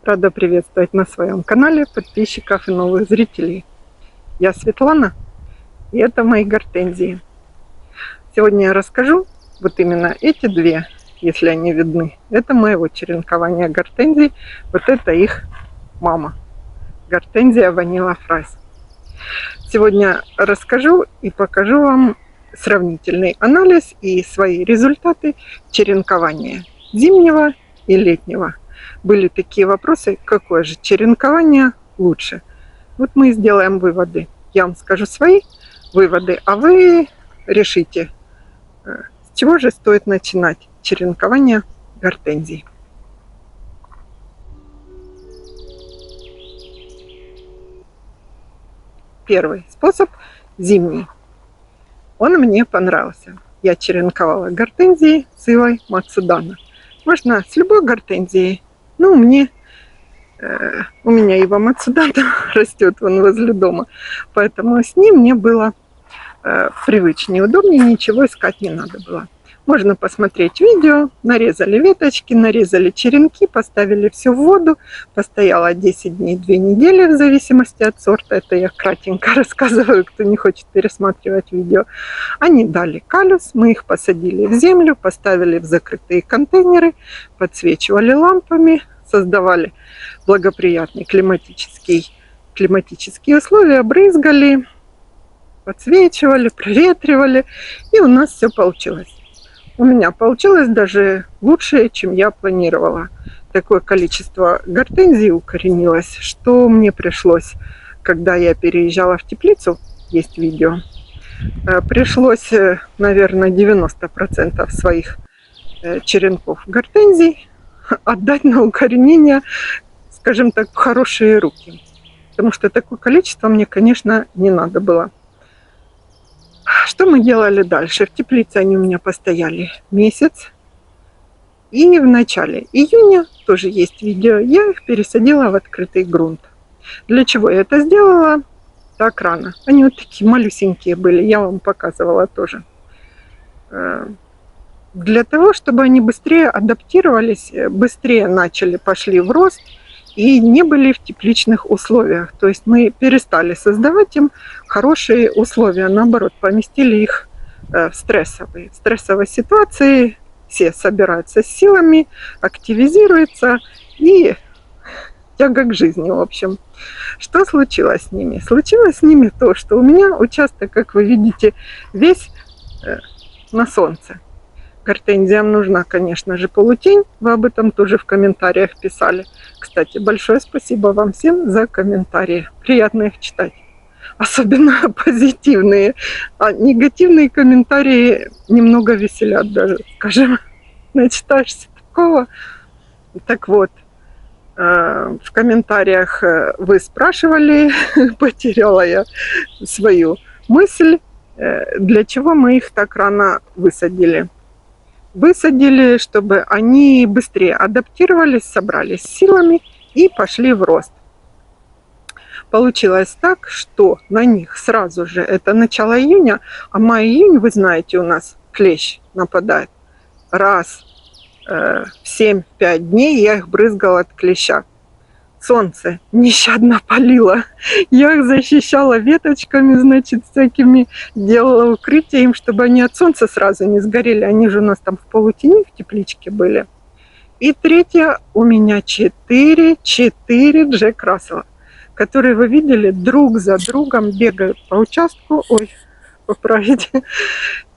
Рада приветствовать на своем канале подписчиков и новых зрителей. Я Светлана, и это мои гортензии. Сегодня я расскажу вот именно эти две, если они видны. Это моего черенкования гортензий. Вот это их мама. Гортензия Vanilla Fries. Сегодня расскажу и покажу вам сравнительный анализ и свои результаты черенкования зимнего и летнего. Были такие вопросы, какое же черенкование лучше. Вот мы и сделаем выводы. Я вам скажу свои выводы, а вы решите, с чего же стоит начинать черенкование гортензий. Первый способ – зимний. Он мне понравился. Я черенковала гортензии с ивой Мацудана. Можно с любой гортензией. Ну, у меня ива Мацудана растет вон возле дома, поэтому с ним мне было привычнее, удобнее, ничего искать не надо было. Можно посмотреть видео, нарезали веточки, нарезали черенки, поставили все в воду, постояла 10 дней, 2 недели в зависимости от сорта. Это я кратенько рассказываю, кто не хочет пересматривать видео. Они дали калюс, мы их посадили в землю, поставили в закрытые контейнеры, подсвечивали лампами, создавали благоприятные климатические условия, брызгали, подсвечивали, проветривали, и у нас все получилось. У меня получилось даже лучше, чем я планировала. Такое количество гортензий укоренилось, что мне пришлось, когда я переезжала в теплицу, есть видео, пришлось, наверное, 90% своих черенков гортензий отдать на укоренение, скажем так, в хорошие руки. Потому что такое количество мне, конечно, не надо было. Что мы делали дальше? В теплице они у меня постояли месяц. И в начале июня, тоже есть видео, я их пересадила в открытый грунт. Для чего я это сделала так рано? Они вот такие малюсенькие были, я вам показывала тоже. Для того, чтобы они быстрее адаптировались, быстрее пошли в рост и не были в тепличных условиях. То есть мы перестали создавать им хорошие условия, наоборот, поместили их в стрессовые. В стрессовой ситуации все собираются с силами, активизируются и тяга к жизни, в общем. Что случилось с ними? Случилось с ними то, что у меня участок, как вы видите, весь на солнце. Гортензиям нужна, конечно же, полутень. Вы об этом тоже в комментариях писали. Кстати, большое спасибо вам всем за комментарии. Приятно их читать. Особенно позитивные. А негативные комментарии немного веселят даже, скажем. Начитаешься такого. Так вот, в комментариях вы спрашивали, потеряла я свою мысль, для чего мы их так рано высадили. Высадили, чтобы они быстрее адаптировались, собрались силами и пошли в рост. Получилось так, что на них сразу же, это начало июня, а май-июнь, вы знаете, у нас клещ нападает. Раз в 7-5 дней я их брызгала от клеща. Солнце нещадно палило. Я их защищала веточками, значит, всякими, делала укрытие им, чтобы они от солнца сразу не сгорели. Они же у нас там в полутени в тепличке были. И третье, у меня 4 Джек Рассела, которые, вы видели, друг за другом бегают по участку. Ой, поправить.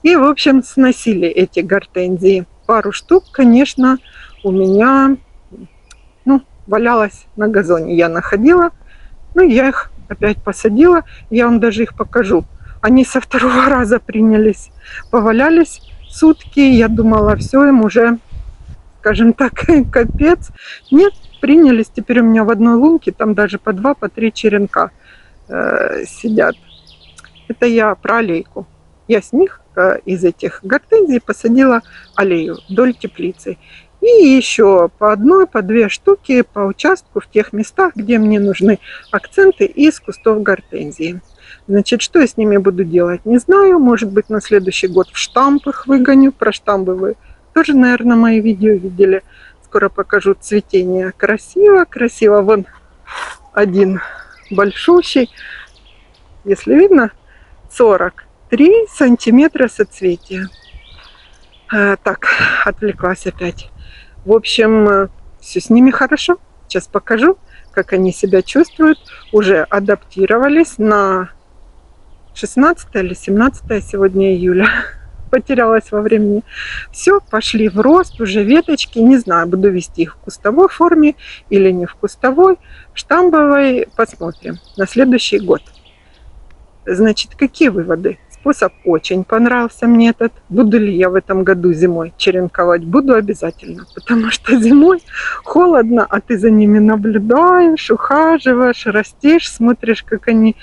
И, в общем, сносили эти гортензии. Пару штук, конечно, у меня валялась на газоне. Я находила, я их опять посадила. Я вам даже их покажу. Они со второго раза принялись, повалялись, сутки. Я думала, все, им уже, скажем так, капец. Нет, принялись. Теперь у меня в одной лунке там даже по 2, по 3 черенка сидят. Это я про аллейку. Я с них, из этих гортензий, посадила аллею вдоль теплицы. И еще по 1, по 2 штуки по участку в тех местах, где мне нужны акценты из кустов гортензии. Значит, что я с ними буду делать, не знаю. Может быть, на следующий год в штамп их выгоню. Про штампы вы тоже, наверное, мои видео видели. Скоро покажу цветение. Красиво, красиво. Вон один большущий. Если видно, 43 сантиметра соцветия. Так, отвлеклась опять. В общем, все с ними хорошо. Сейчас покажу, как они себя чувствуют. Уже адаптировались на 16 или 17 сегодня июля. Потерялась во времени. Все, пошли в рост, уже веточки. Не знаю, буду вести их в кустовой форме или не в кустовой. В штамбовой посмотрим на следующий год. Значит, какие выводы? Способ очень понравился мне этот. Буду ли я в этом году зимой черенковать? Буду обязательно, потому что зимой холодно, а ты за ними наблюдаешь, ухаживаешь, растешь, смотришь, как они,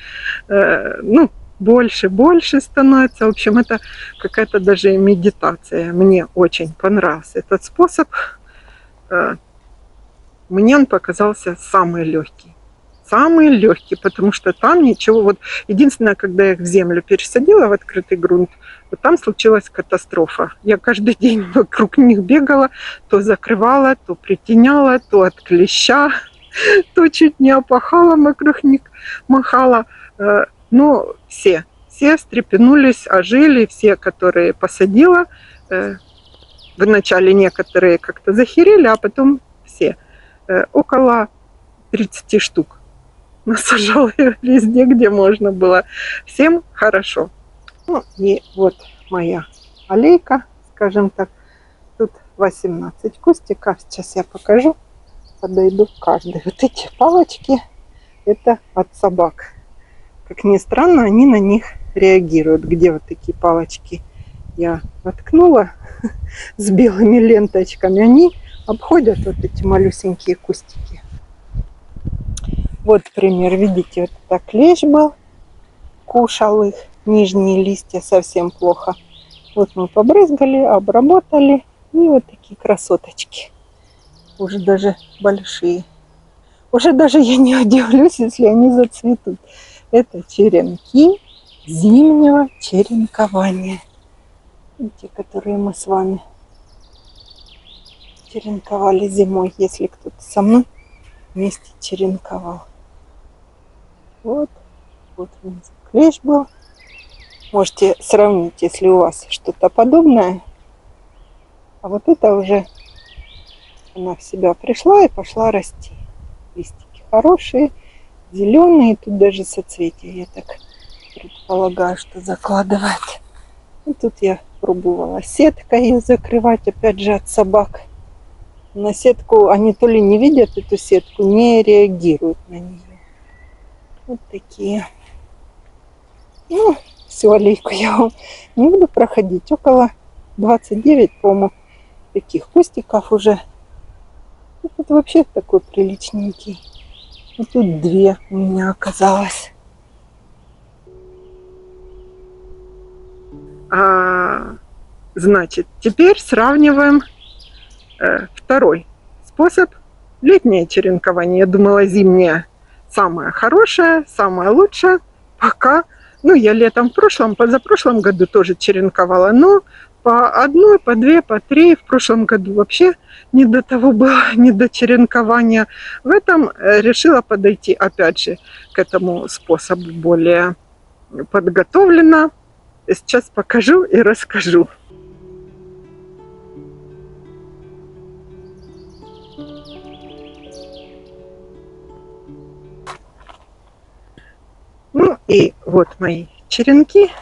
больше становятся. В общем, это какая-то даже медитация. Мне очень понравился этот способ. Мне он показался самый легкий. Самый легкий, потому что там ничего... Вот единственное, когда я их в землю пересадила, в открытый грунт, вот там случилась катастрофа. Я каждый день вокруг них бегала, то закрывала, то притеняла, то от клеща, то чуть не опахала вокруг них, махала. Но все встрепенулись, ожили, все, которые посадила. Вначале некоторые как-то захерели, а потом все. Около 30 штук. Насажала я везде, где можно было. Всем хорошо. Ну и вот моя аллейка, скажем так. Тут 18 кустиков. Сейчас я покажу. Подойду к каждой. Вот эти палочки, это от собак. Как ни странно, они на них реагируют. Где вот такие палочки я воткнула с белыми ленточками, они обходят вот эти малюсенькие кустики. Вот пример, видите, вот так клещ был, кушал их, нижние листья совсем плохо. Вот мы побрызгали, обработали, и вот такие красоточки. Уже даже большие. Уже даже я не удивлюсь, если они зацветут. Это черенки зимнего черенкования. Те, которые мы с вами черенковали зимой, если кто-то со мной вместе черенковал. Вот клещ был. Можете сравнить, если у вас что-то подобное. А вот это уже она в себя пришла и пошла расти. Листики хорошие, зеленые, тут даже соцветия, я так предполагаю, что закладывает. И тут я пробовала сеткой ее закрывать, опять же от собак. На сетку они то ли не видят эту сетку, не реагируют на нее. Вот такие. Ну, всю аллейку я вам не буду проходить. Около 29, по-моему, таких кустиков уже. И тут вообще такой приличненький. И тут 2 у меня оказалось. Значит, теперь сравниваем второй способ. Летнее черенкование. Я думала, зимнее самое хорошее, самое лучшее. Пока, я летом в прошлом, позапрошлом году тоже черенковала, но по 1, по 2, по 3 в прошлом году вообще не до того было, не до черенкования. В этом решила подойти опять же к этому способу более подготовленно. Сейчас покажу и расскажу. Ну и вот мои черенки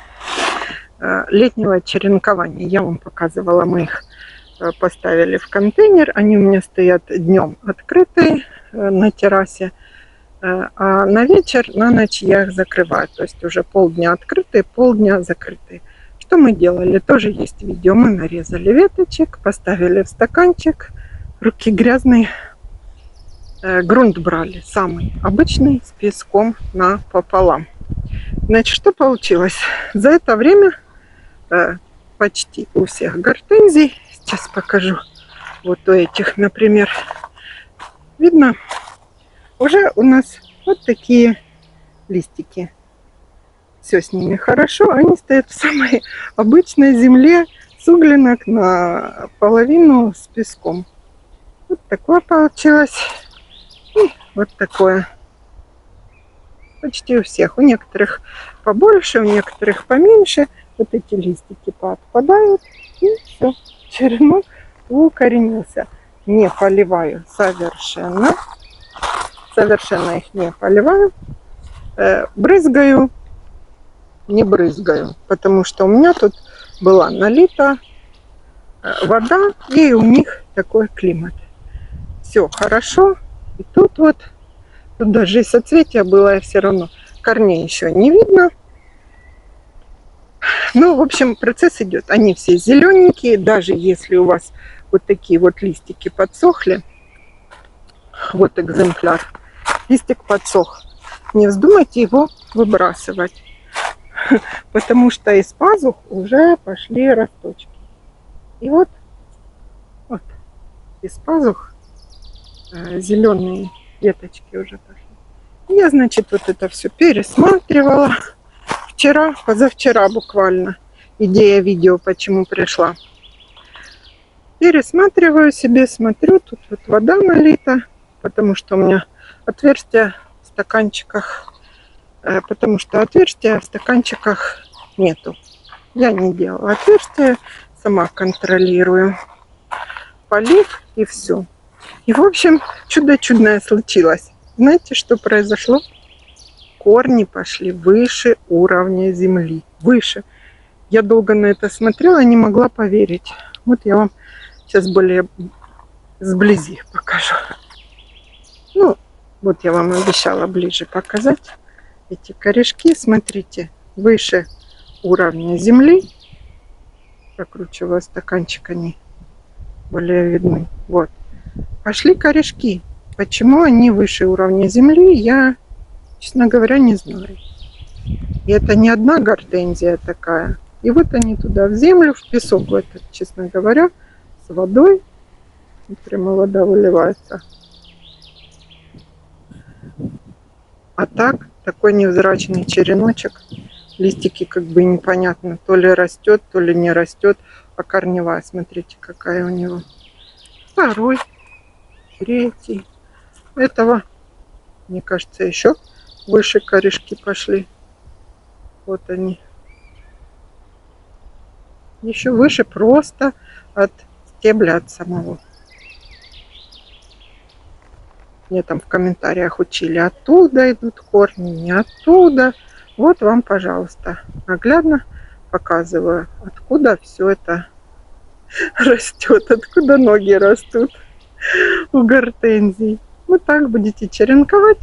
летнего черенкования. Я вам показывала, мы их поставили в контейнер. Они у меня стоят днем открытые на террасе, а на вечер, на ночь я их закрываю. То есть уже полдня открытые, полдня закрытые. что мы делали? Тоже есть видео. Мы нарезали веточек, поставили в стаканчик. Руки грязные. Грунт брали самый обычный, с песком напополам. Значит, что получилось? За это время почти у всех гортензий, сейчас покажу, вот у этих, например, видно, уже у нас вот такие листики. Все с ними хорошо, они стоят в самой обычной земле, с углинок наполовину с песком. Вот такое получилось. И вот такое. Почти у всех. У некоторых побольше, у некоторых поменьше. Вот эти листики поотпадают. И все. Черенок укоренился. Не поливаю совершенно. Совершенно их не поливаю. Брызгаю. Не брызгаю. Потому что у меня тут была налита вода. И у них такой климат. Все хорошо. И тут вот. Тут даже и соцветия было, и все равно корней еще не видно. Ну, в общем, процесс идет. Они все зелененькие, даже если у вас вот такие вот листики подсохли. Вот экземпляр. Листик подсох. Не вздумайте его выбрасывать, потому что из пазух уже пошли росточки. И вот из пазух зеленые веточки уже пошли. Я, значит, вот это все пересматривала. Вчера, позавчера буквально. Идея видео, почему пришла. Пересматриваю себе, смотрю, тут вот вода налита, потому что у меня отверстия в стаканчиках, нету. Я не делала отверстия, сама контролирую. Полив и все. И, в общем, чудо чудное случилось. Знаете, что произошло? Корни пошли выше уровня земли. Выше. Я долго на это смотрела, не могла поверить. Вот я вам сейчас более сблизи покажу. Ну, вот я вам обещала ближе показать. Эти корешки, смотрите, выше уровня земли. Прокручиваю стаканчик, они более видны. Вот. Пошли корешки. Почему они выше уровня земли, я, честно говоря, не знаю. И это не одна гортензия такая. И вот они туда в землю, в песок, в этот, честно говоря, с водой. И прямо вода выливается. А так, такой невзрачный череночек. Листики как бы непонятно, то ли растет, то ли не растет. А корневая, смотрите, какая у него. Второй. Третий. Этого, мне кажется, еще выше корешки пошли. Вот они. Еще выше просто от стебля, от самого. Мне там в комментариях учили, оттуда идут корни, не оттуда. Вот вам, пожалуйста, наглядно показываю, откуда все это растет, откуда ноги растут у гортензий. Вот так будете черенковать.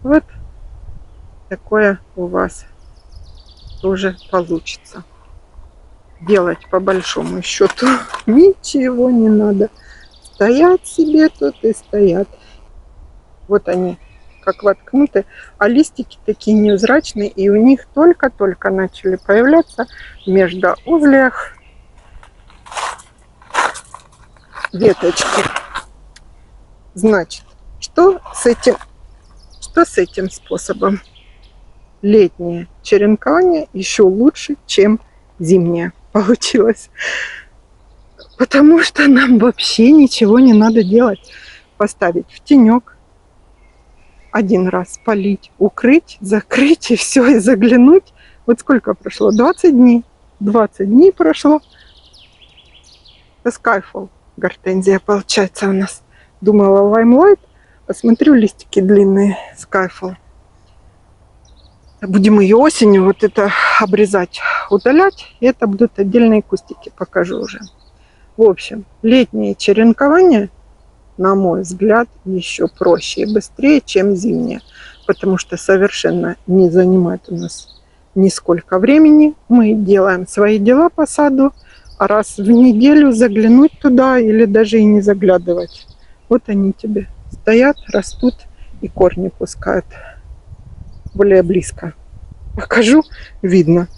Вот такое у вас тоже получится. Делать по большому счету ничего не надо. Стоят себе тут и стоят. Вот они как воткнуты. А листики такие невзрачные. И у них только-только начали появляться в междоузлях веточки. Значит, что с этим способом? Летнее черенкование еще лучше, чем зимнее получилось. Потому что нам вообще ничего не надо делать. Поставить в тенек, один раз полить, укрыть, закрыть и все, и заглянуть. Вот сколько прошло? 20 дней. 20 дней прошло. Это Skyfall гортензия получается у нас. Думала Limelight, посмотрю, листики длинные, Skyfall. Будем ее осенью вот это обрезать, удалять. И это будут отдельные кустики, покажу уже. В общем, летнее черенкование, на мой взгляд, еще проще и быстрее, чем зимнее. Потому что совершенно не занимает у нас нисколько времени. Мы делаем свои дела по саду, а раз в неделю заглянуть туда или даже и не заглядывать. Вот они тебе стоят, растут и корни пускают более близко. Покажу, видно,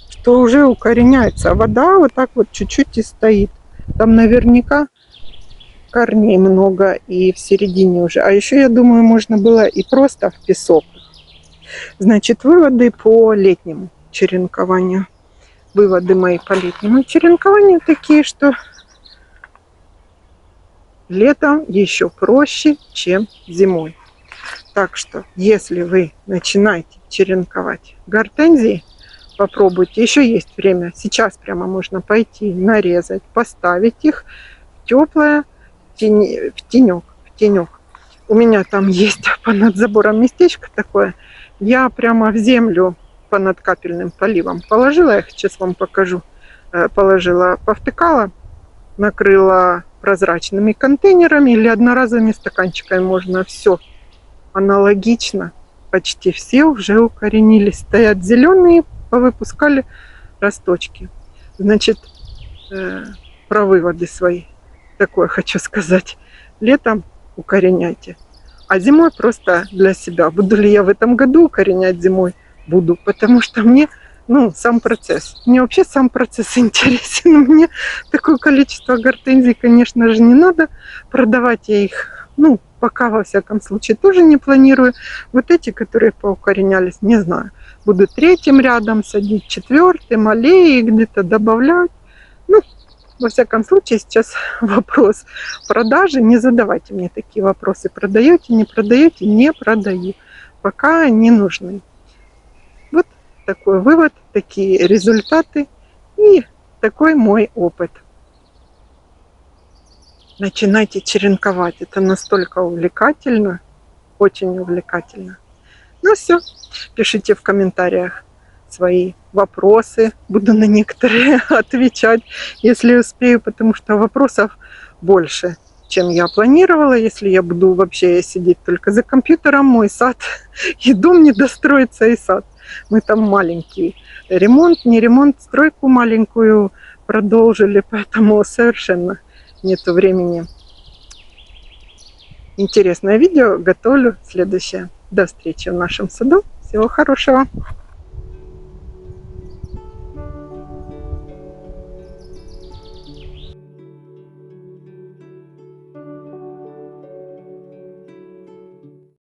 что уже укореняется. А вода вот так вот чуть-чуть и стоит. Там наверняка корней много и в середине уже. А еще, я думаю, можно было и просто в песок. Значит, выводы по летнему черенкованию. Выводы мои по летнему черенкованию такие, что летом еще проще, чем зимой. Так что, если вы начинаете черенковать гортензии, попробуйте. Еще есть время. Сейчас прямо можно пойти нарезать, поставить их в теплое, в тенек. У меня там есть понад забором местечко такое. Я прямо в землю понад капельным поливом положила, я сейчас вам покажу. Положила, повтыкала, накрыла прозрачными контейнерами или одноразовыми стаканчиками. Можно все аналогично. Почти все уже укоренились. Стоят зеленые, повыпускали росточки. Значит, про выводы свои такое хочу сказать. Летом укореняйте, а зимой просто для себя. Буду ли я в этом году укоренять зимой? Буду, потому что мне, сам процесс. Мне вообще сам процесс интересен. Мне такое количество гортензий, конечно же, не надо. Продавать я их, пока, во всяком случае, тоже не планирую. Вот эти, которые поукоренялись, не знаю. Буду третьим рядом садить, четвертым, аллеи где-то добавлять. Во всяком случае, сейчас вопрос продажи. Не задавайте мне такие вопросы. Продаете, не продаете? Не продаю. Пока не нужны. Вот такой вывод, такие результаты и такой мой опыт. Начинайте черенковать. Это настолько увлекательно, очень увлекательно. Все, пишите в комментариях свои вопросы. Буду на некоторые отвечать, если успею, потому что вопросов больше, чем я планировала. Если я буду вообще сидеть только за компьютером, мой сад, и дом не достроится, и сад. Мы там маленький ремонт, не ремонт, стройку маленькую продолжили, поэтому совершенно нету времени. Интересное видео готовлю следующее. До встречи в нашем саду. Всего хорошего.